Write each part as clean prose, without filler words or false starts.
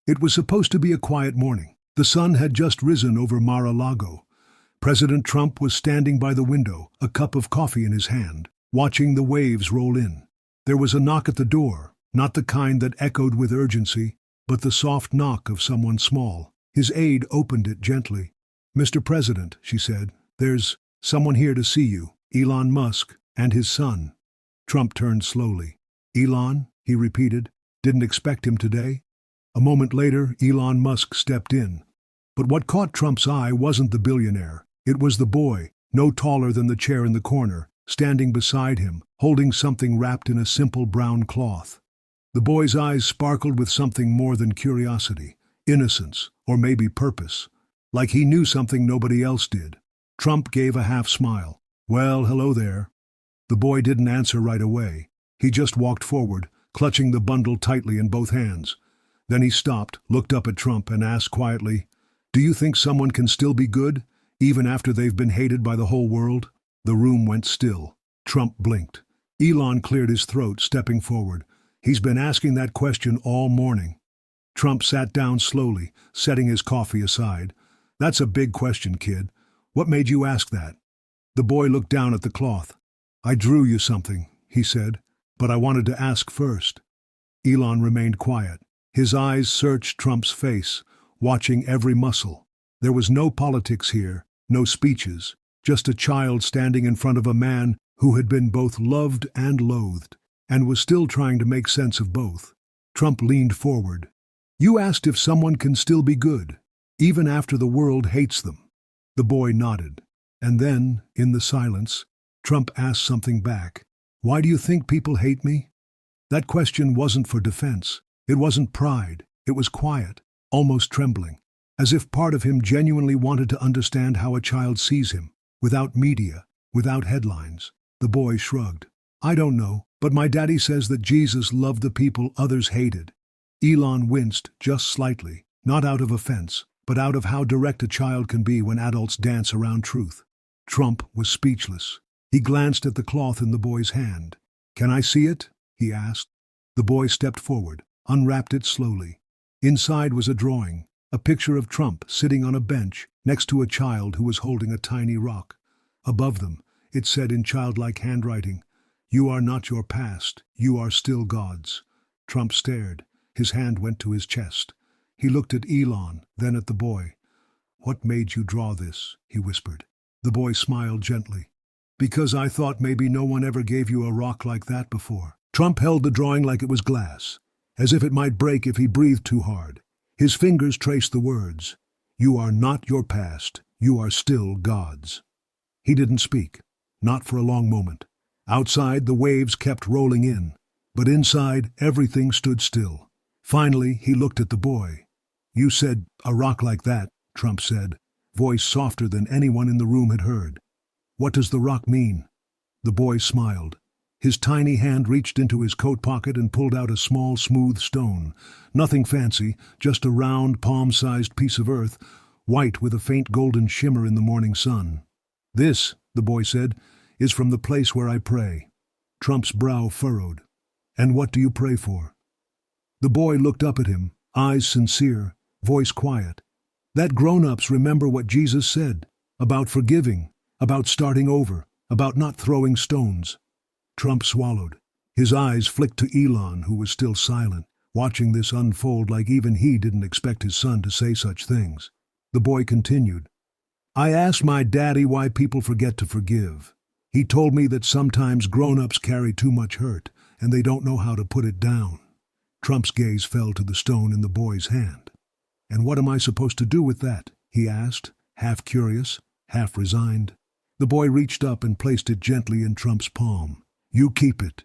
It was supposed to be a quiet morning. The sun had just risen over Mar-a-Lago. President Trump was standing by the window, a cup of coffee in his hand, watching the waves roll in. There was a knock at the door, not the kind that echoed with urgency, but the soft knock of someone small. His aide opened it gently. "Mr. President," she said, "there's someone here to see you, Elon Musk and his son." Trump turned slowly. "Elon?" he repeated. "Didn't expect him today?" A moment later, Elon Musk stepped in. But what caught Trump's eye wasn't the billionaire. It was the boy, no taller than the chair in the corner, standing beside him, holding something wrapped in a simple brown cloth. The boy's eyes sparkled with something more than curiosity, innocence, or maybe purpose. Like he knew something nobody else did. Trump gave a half smile. "Well, hello there." The boy didn't answer right away. He just walked forward, clutching the bundle tightly in both hands. Then he stopped, looked up at Trump, and asked quietly, "Do you think someone can still be good, even after they've been hated by the whole world?" The room went still. Trump blinked. Elon cleared his throat, stepping forward. "He's been asking that question all morning." Trump sat down slowly, setting his coffee aside. "That's a big question, kid. What made you ask that?" The boy looked down at the cloth. "I drew you something," he said, "but I wanted to ask first." Elon remained quiet. His eyes searched Trump's face, watching every muscle. There was no politics here, no speeches, just a child standing in front of a man who had been both loved and loathed, and was still trying to make sense of both. Trump leaned forward. "You asked if someone can still be good, even after the world hates them." The boy nodded. And then, in the silence, Trump asked something back. "Why do you think people hate me?" That question wasn't for defense. It wasn't pride. It was quiet, almost trembling, as if part of him genuinely wanted to understand how a child sees him, without media, without headlines. The boy shrugged. "I don't know, but my daddy says that Jesus loved the people others hated." Elon winced just slightly, not out of offense, but out of how direct a child can be when adults dance around truth. Trump was speechless. He glanced at the cloth in the boy's hand. "Can I see it?" he asked. The boy stepped forward, unwrapped it slowly. Inside was a drawing, a picture of Trump sitting on a bench next to a child who was holding a tiny rock. Above them, it said in childlike handwriting, "You are not your past, you are still God's." Trump stared. His hand went to his chest. He looked at Elon, then at the boy. "What made you draw this?" he whispered. The boy smiled gently. "Because I thought maybe no one ever gave you a rock like that before." Trump held the drawing like it was glass, as if it might break if he breathed too hard. His fingers traced the words, "You are not your past, you are still God's." He didn't speak, not for a long moment. Outside, the waves kept rolling in, but inside, everything stood still. Finally, he looked at the boy. "You said, a rock like that," Trump said, voice softer than anyone in the room had heard. "What does the rock mean?" The boy smiled. His tiny hand reached into his coat pocket and pulled out a small, smooth stone. Nothing fancy, just a round, palm-sized piece of earth, white with a faint golden shimmer in the morning sun. "This," the boy said, "is from the place where I pray." Trump's brow furrowed. "And what do you pray for?" The boy looked up at him, eyes sincere, voice quiet. "That grown-ups remember what Jesus said, about forgiving, about starting over, about not throwing stones." Trump swallowed. His eyes flicked to Elon, who was still silent, watching this unfold like even he didn't expect his son to say such things. The boy continued, "I asked my daddy why people forget to forgive. He told me that sometimes grown-ups carry too much hurt, and they don't know how to put it down." Trump's gaze fell to the stone in the boy's hand. "And what am I supposed to do with that?" he asked, half curious, half resigned. The boy reached up and placed it gently in Trump's palm. "You keep it,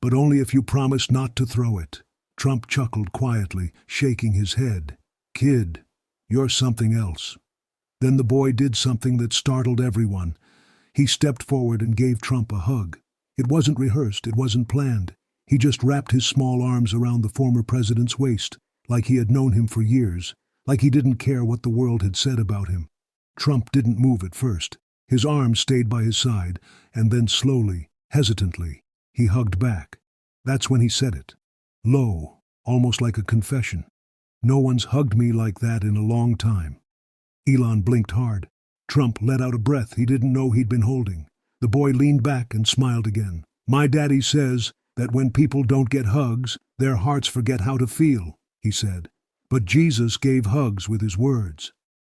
but only if you promise not to throw it." Trump chuckled quietly, shaking his head. "Kid, you're something else." Then the boy did something that startled everyone. He stepped forward and gave Trump a hug. It wasn't rehearsed, it wasn't planned. He just wrapped his small arms around the former president's waist, like he had known him for years, like he didn't care what the world had said about him. Trump didn't move at first. His arms stayed by his side, and then slowly, hesitantly, he hugged back. That's when he said it. Low, almost like a confession. No one's hugged me like that in a long time." Elon blinked hard. Trump let out a breath he didn't know he'd been holding. The boy leaned back and smiled again. "My daddy says that when people don't get hugs, their hearts forget how to feel," he said. "But Jesus gave hugs with his words."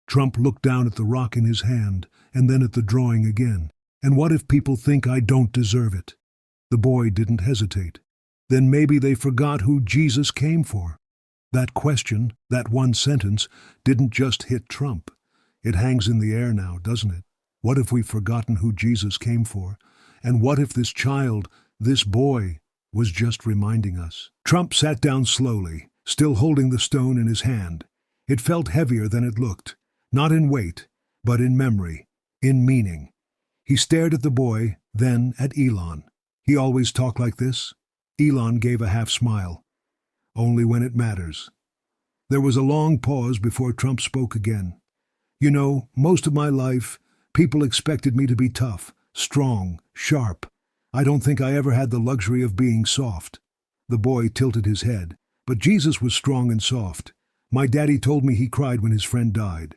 Trump looked down at the rock in his hand and then at the drawing again. "And what if people think I don't deserve it?" The boy didn't hesitate. "Then maybe they forgot who Jesus came for." That question, that one sentence, didn't just hit Trump. It hangs in the air now, doesn't it? What if we've forgotten who Jesus came for? And what if this child, this boy, was just reminding us? Trump sat down slowly, still holding the stone in his hand. It felt heavier than it looked, not in weight, but in memory, in meaning. He stared at the boy, then at Elon. "He always talked like this?" Elon gave a half smile. "Only when it matters." There was a long pause before Trump spoke again. "You know, most of my life, people expected me to be tough, strong, sharp. I don't think I ever had the luxury of being soft." The boy tilted his head. "But Jesus was strong and soft. My daddy told me he cried when his friend died."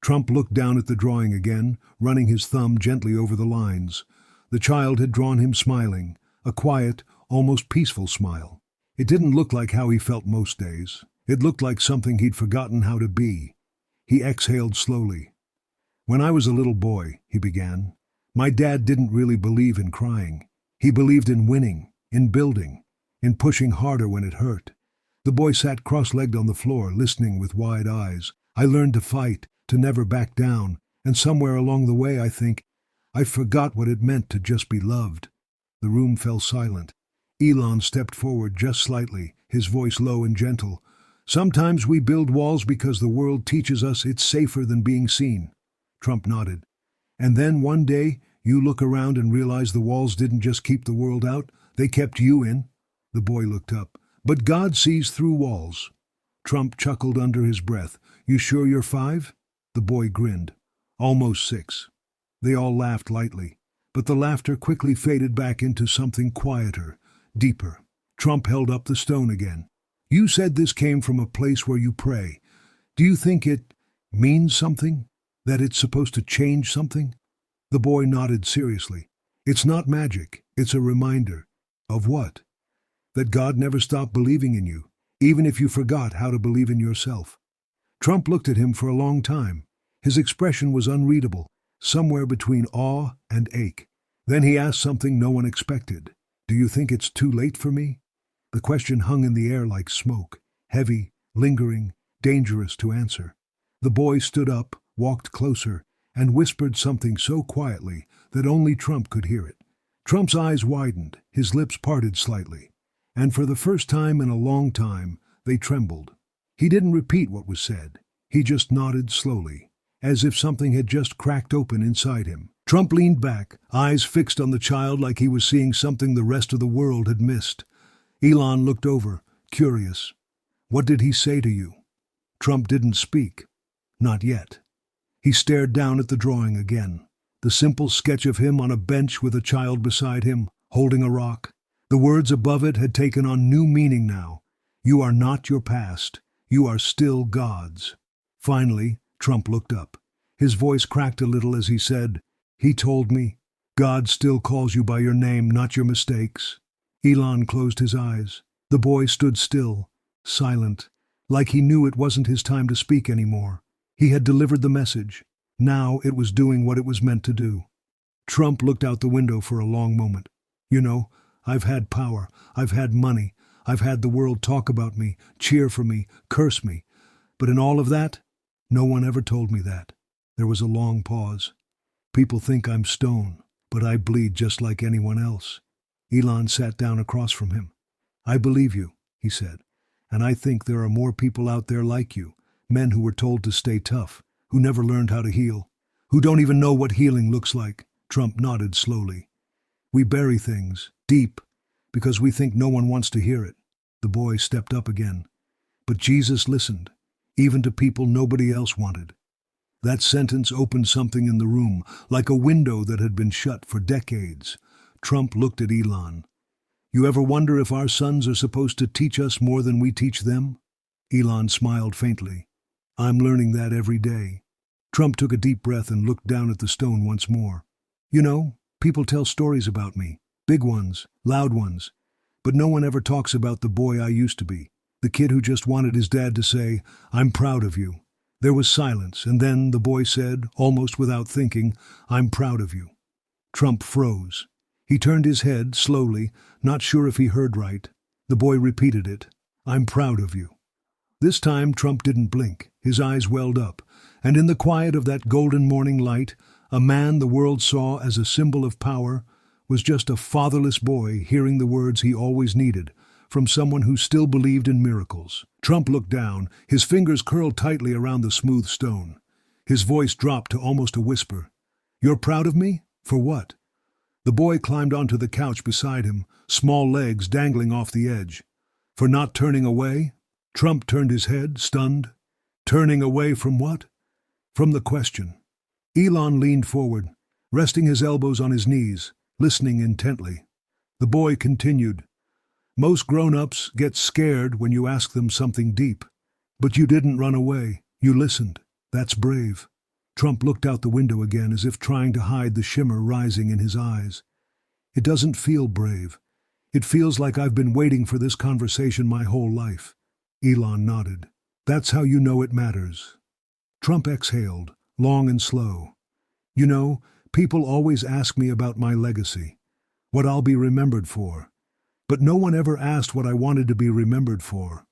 Trump looked down at the drawing again, running his thumb gently over the lines. The child had drawn him smiling, a quiet, almost peaceful smile. It didn't look like how he felt most days. It looked like something he'd forgotten how to be. He exhaled slowly. "When I was a little boy," he began, "my dad didn't really believe in crying. He believed in winning, in building, in pushing harder when it hurt." The boy sat cross-legged on the floor, listening with wide eyes. "I learned to fight, to never back down, and somewhere along the way, I think, I forgot what it meant to just be loved." The room fell silent. Elon stepped forward just slightly, his voice low and gentle. "Sometimes we build walls because the world teaches us it's safer than being seen." Trump nodded. "And then one day, you look around and realize the walls didn't just keep the world out, they kept you in." The boy looked up. "But God sees through walls." Trump chuckled under his breath. "You sure you're 5? The boy grinned. "Almost 6. They all laughed lightly, but the laughter quickly faded back into something quieter, deeper. Trump held up the stone again. "You said this came from a place where you pray. Do you think it means something? That it's supposed to change something?" The boy nodded seriously. "It's not magic, it's a reminder." "Of what?" "That God never stopped believing in you, even if you forgot how to believe in yourself." Trump looked at him for a long time. His expression was unreadable, somewhere between awe and ache. Then he asked something no one expected. "Do you think it's too late for me?" The question hung in the air like smoke, heavy, lingering, dangerous to answer. The boy stood up, walked closer, and whispered something so quietly that only Trump could hear it. Trump's eyes widened, his lips parted slightly, and for the first time in a long time, they trembled. He didn't repeat what was said. He just nodded slowly, as if something had just cracked open inside him. Trump leaned back, eyes fixed on the child like he was seeing something the rest of the world had missed. Elon looked over, curious. "What did he say to you?" Trump didn't speak. Not yet. He stared down at the drawing again. The simple sketch of him on a bench with a child beside him, holding a rock. The words above it had taken on new meaning now. "You are not your past. You are still God's." Finally, Trump looked up. His voice cracked a little as he said, "He told me, God still calls you by your name, not your mistakes." Elon closed his eyes. The boy stood still, silent, like he knew it wasn't his time to speak anymore. He had delivered the message. Now it was doing what it was meant to do. Trump looked out the window for a long moment. "You know, I've had power, I've had money, I've had the world talk about me, cheer for me, curse me. But in all of that, no one ever told me that." There was a long pause. "People think I'm stone, but I bleed just like anyone else." Elon sat down across from him. "I believe you," he said, "and I think there are more people out there like you, men who were told to stay tough, who never learned how to heal, who don't even know what healing looks like." Trump nodded slowly. "We bury things, deep, because we think no one wants to hear it." The boy stepped up again. "But Jesus listened, even to people nobody else wanted." That sentence opened something in the room, like a window that had been shut for decades. Trump looked at Elon. "You ever wonder if our sons are supposed to teach us more than we teach them?" Elon smiled faintly. I'm learning that every day. Trump took a deep breath and looked down at the stone once more. You know, people tell stories about me. Big ones, loud ones. But no one ever talks about the boy I used to be. The kid who just wanted his dad to say, I'm proud of you. There was silence, and then the boy said, almost without thinking, I'm proud of you. Trump froze. He turned his head, slowly, not sure if he heard right. The boy repeated it, I'm proud of you. This time Trump didn't blink. His eyes welled up, and in the quiet of that golden morning light, a man the world saw as a symbol of power was just a fatherless boy hearing the words he always needed from someone who still believed in miracles. Trump looked down, his fingers curled tightly around the smooth stone. His voice dropped to almost a whisper. You're proud of me? For what? The boy climbed onto the couch beside him, small legs dangling off the edge. For not turning away? Trump turned his head, stunned. Turning away from what? From the question. Elon leaned forward, resting his elbows on his knees, listening intently. The boy continued. Most grown-ups get scared when you ask them something deep. But you didn't run away. You listened. That's brave. Trump looked out the window again as if trying to hide the shimmer rising in his eyes. It doesn't feel brave. It feels like I've been waiting for this conversation my whole life. Elon nodded. That's how you know it matters. Trump exhaled, long and slow. You know, people always ask me about my legacy, what I'll be remembered for. But no one ever asked what I wanted to be remembered for.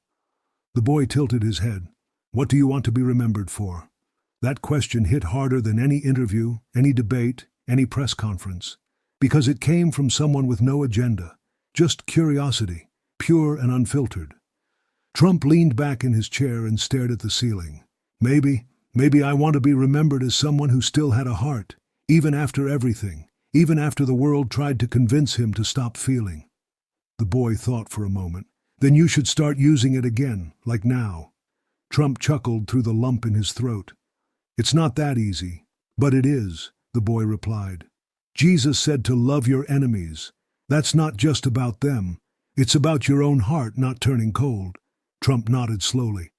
The boy tilted his head. What do you want to be remembered for? That question hit harder than any interview, any debate, any press conference, because it came from someone with no agenda, just curiosity, pure and unfiltered. Trump leaned back in his chair and stared at the ceiling. Maybe I want to be remembered as someone who still had a heart, even after everything, even after the world tried to convince him to stop feeling. The boy thought for a moment. Then you should start using it again, like now. Trump chuckled through the lump in his throat. It's not that easy. But it is, the boy replied. Jesus said to love your enemies. That's not just about them. It's about your own heart not turning cold. Trump nodded slowly.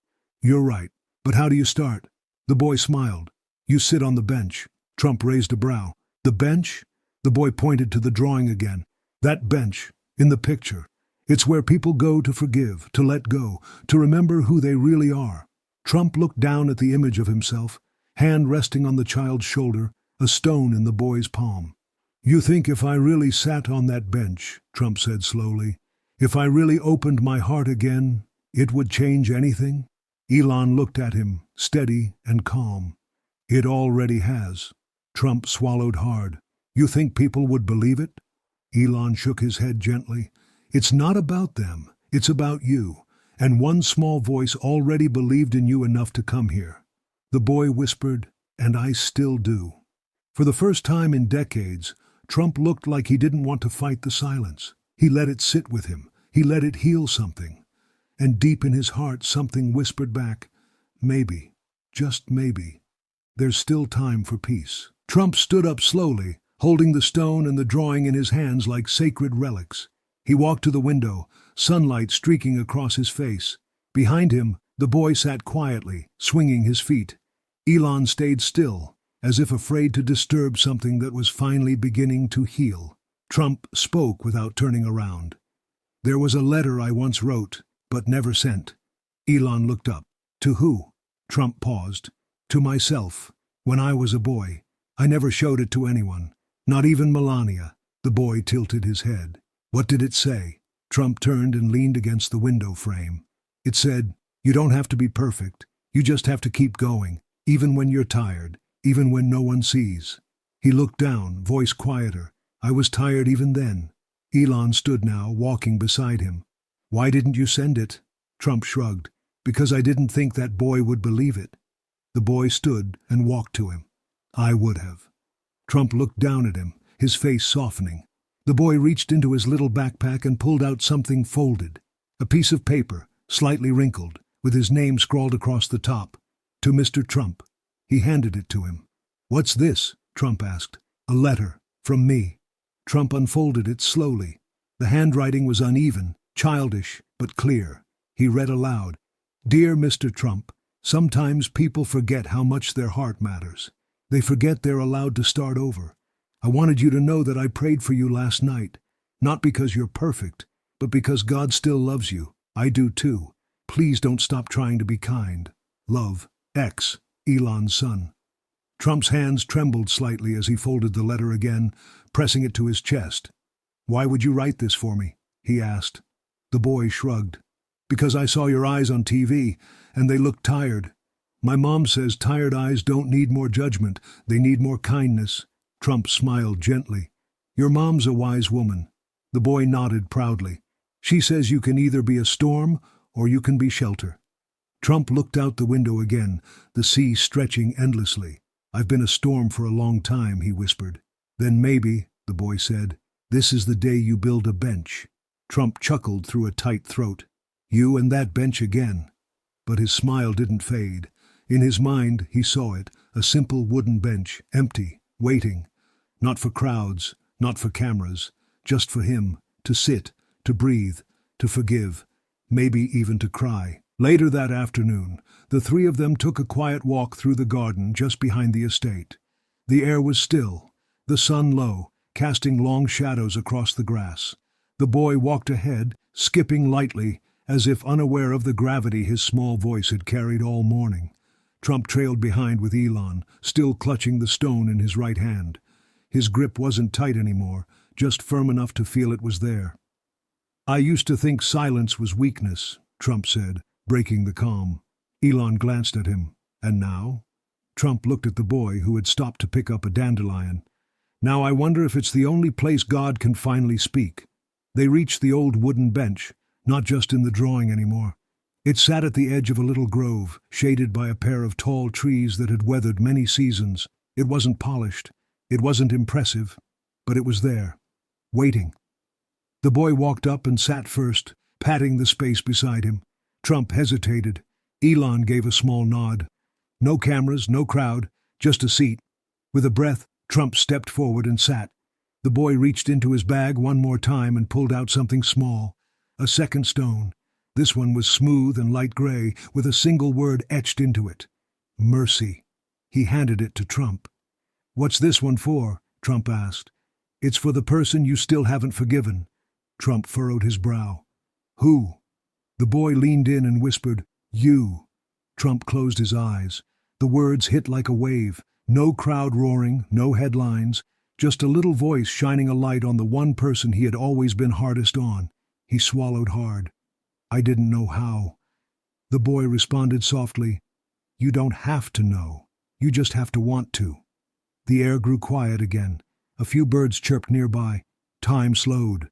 You're right. But how do you start? The boy smiled. You sit on the bench. Trump raised a brow. The bench? The boy pointed to the drawing again. That bench. In the picture. It's where people go to forgive, to let go, to remember who they really are. Trump looked down at the image of himself, hand resting on the child's shoulder, a stone in the boy's palm. You think if I really sat on that bench, Trump said slowly, if I really opened my heart again, it would change anything? Elon looked at him, steady and calm. It already has. Trump swallowed hard. You think people would believe it? Elon shook his head gently. It's not about them. It's about you. And one small voice already believed in you enough to come here. The boy whispered, and I still do. For the first time in decades, Trump looked like he didn't want to fight the silence. He let it sit with him. He let it heal something. And deep in his heart, something whispered back, maybe, just maybe, there's still time for peace. Trump stood up slowly, holding the stone and the drawing in his hands like sacred relics. He walked to the window, sunlight streaking across his face. Behind him, the boy sat quietly, swinging his feet. Elon stayed still, as if afraid to disturb something that was finally beginning to heal. Trump spoke without turning around. There was a letter I once wrote, but never sent. Elon looked up. To who? Trump paused. To myself. When I was a boy. I never showed it to anyone. Not even Melania. The boy tilted his head. What did it say? Trump turned and leaned against the window frame. It said, you don't have to be perfect. You just have to keep going, even when you're tired, even when no one sees. He looked down, voice quieter. I was tired even then. Elon stood now, walking beside him. Why didn't you send it? Trump shrugged. Because I didn't think that boy would believe it. The boy stood and walked to him. I would have. Trump looked down at him, his face softening. The boy reached into his little backpack and pulled out something folded. A piece of paper, slightly wrinkled, with his name scrawled across the top. To Mr. Trump. He handed it to him. What's this? Trump asked. A letter. From me. Trump unfolded it slowly. The handwriting was uneven, childish, but clear. He read aloud. Dear Mr. Trump, sometimes people forget how much their heart matters. They forget they're allowed to start over. I wanted you to know that I prayed for you last night, not because you're perfect, but because God still loves you. I do too. Please don't stop trying to be kind. Love, X, Elon's son. Trump's hands trembled slightly as he folded the letter again, pressing it to his chest. Why would you write this for me? He asked. The boy shrugged. Because I saw your eyes on TV, and they looked tired. My mom says tired eyes don't need more judgment, they need more kindness. Trump smiled gently. Your mom's a wise woman. The boy nodded proudly. She says you can either be a storm or you can be shelter. Trump looked out the window again, the sea stretching endlessly. I've been a storm for a long time, he whispered. Then maybe, the boy said, this is the day you build a bench. Trump chuckled through a tight throat. You and that bench again. But his smile didn't fade. In his mind, he saw it, a simple wooden bench, empty, waiting. Not for crowds, not for cameras, just for him, to sit, to breathe, to forgive, maybe even to cry. Later that afternoon, the three of them took a quiet walk through the garden just behind the estate. The air was still, the sun low, casting long shadows across the grass. The boy walked ahead, skipping lightly, as if unaware of the gravity his small voice had carried all morning. Trump trailed behind with Elon, still clutching the stone in his right hand. His grip wasn't tight anymore, just firm enough to feel it was there. I used to think silence was weakness, Trump said, breaking the calm. Elon glanced at him. And now? Trump looked at the boy who had stopped to pick up a dandelion. Now I wonder if it's the only place God can finally speak. They reached the old wooden bench, not just in the drawing anymore. It sat at the edge of a little grove, shaded by a pair of tall trees that had weathered many seasons. It wasn't polished. It wasn't impressive. But it was there, waiting. The boy walked up and sat first, patting the space beside him. Trump hesitated. Elon gave a small nod. No cameras, no crowd, just a seat. With a breath, Trump stepped forward and sat. The boy reached into his bag one more time and pulled out something small. A second stone. This one was smooth and light gray, with a single word etched into it. Mercy. He handed it to Trump. What's this one for? Trump asked. It's for the person you still haven't forgiven. Trump furrowed his brow. Who? The boy leaned in and whispered, You. Trump closed his eyes. The words hit like a wave. No crowd roaring, no headlines, just a little voice shining a light on the one person he had always been hardest on. He swallowed hard. I didn't know how. The boy responded softly, You don't have to know. You just have to want to. The air grew quiet again. A few birds chirped nearby. Time slowed.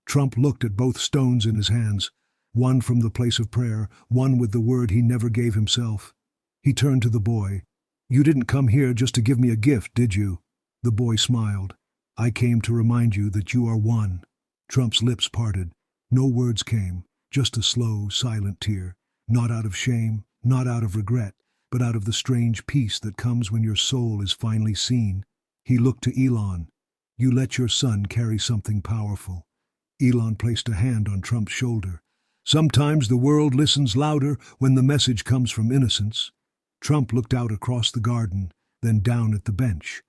Trump looked at both stones in his hands, one from the place of prayer, one with the word he never gave himself. He turned to the boy. You didn't come here just to give me a gift, did you? The boy smiled. I came to remind you that you are one. Trump's lips parted. No words came, just a slow, silent tear, not out of shame, not out of regret, but out of the strange peace that comes when your soul is finally seen. He looked to Elon. You let your son carry something powerful. Elon placed a hand on Trump's shoulder. Sometimes the world listens louder when the message comes from innocence. Trump looked out across the garden, then down at the bench.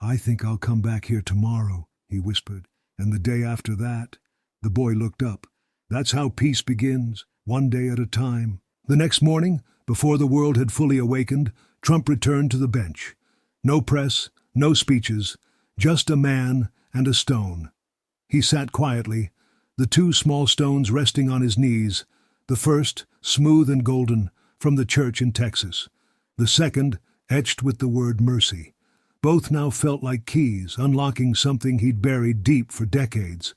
I think I'll come back here tomorrow, he whispered, and the day after that. The boy looked up. That's how peace begins, one day at a time. The next morning, before the world had fully awakened, Trump returned to the bench. No press, no speeches, just a man and a stone. He sat quietly, the two small stones resting on his knees, the first, smooth and golden, from the church in Texas, the second, etched with the word mercy. Both now felt like keys, unlocking something he'd buried deep for decades.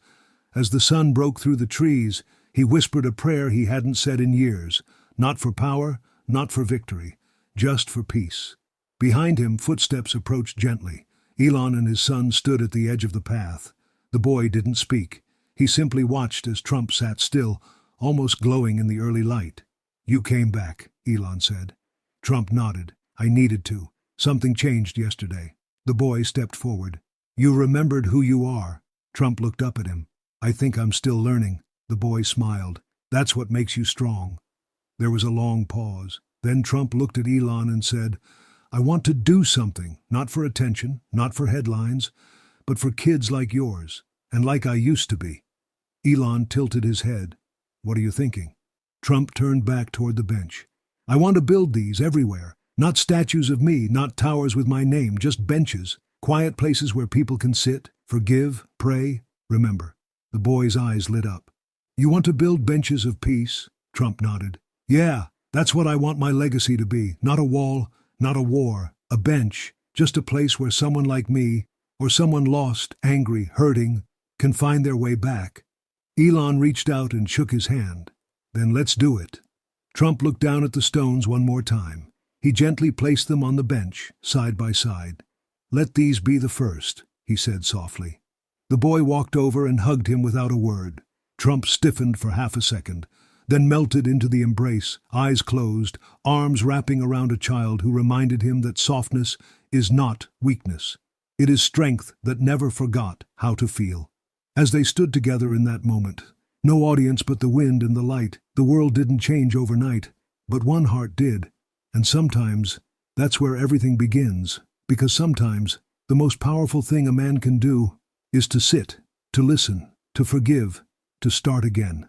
As the sun broke through the trees, he whispered a prayer he hadn't said in years, not for power, not for victory, just for peace. Behind him, footsteps approached gently. Elon and his son stood at the edge of the path. The boy didn't speak. He simply watched as Trump sat still, almost glowing in the early light. You came back, Elon said. Trump nodded. I needed to. Something changed yesterday. The boy stepped forward. You remembered who you are. Trump looked up at him. I think I'm still learning. The boy smiled. That's what makes you strong. There was a long pause. Then Trump looked at Elon and said, I want to do something, not for attention, not for headlines, but for kids like yours, and like I used to be. Elon tilted his head. What are you thinking? Trump turned back toward the bench. I want to build these everywhere. Not statues of me, not towers with my name, just benches. Quiet places where people can sit, forgive, pray, remember. The boy's eyes lit up. You want to build benches of peace? Trump nodded. Yeah, that's what I want my legacy to be. Not a wall, not a war, a bench, just a place where someone like me, or someone lost, angry, hurting, can find their way back. Elon reached out and shook his hand. Then let's do it. Trump looked down at the stones one more time. He gently placed them on the bench, side by side. Let these be the first, he said softly. The boy walked over and hugged him without a word. Trump stiffened for half a second, then melted into the embrace, eyes closed, arms wrapping around a child who reminded him that softness is not weakness. It is strength that never forgot how to feel. As they stood together in that moment, no audience but the wind and the light, the world didn't change overnight, but one heart did. And sometimes, that's where everything begins, because sometimes, the most powerful thing a man can do is to sit, to listen, to forgive, to start again.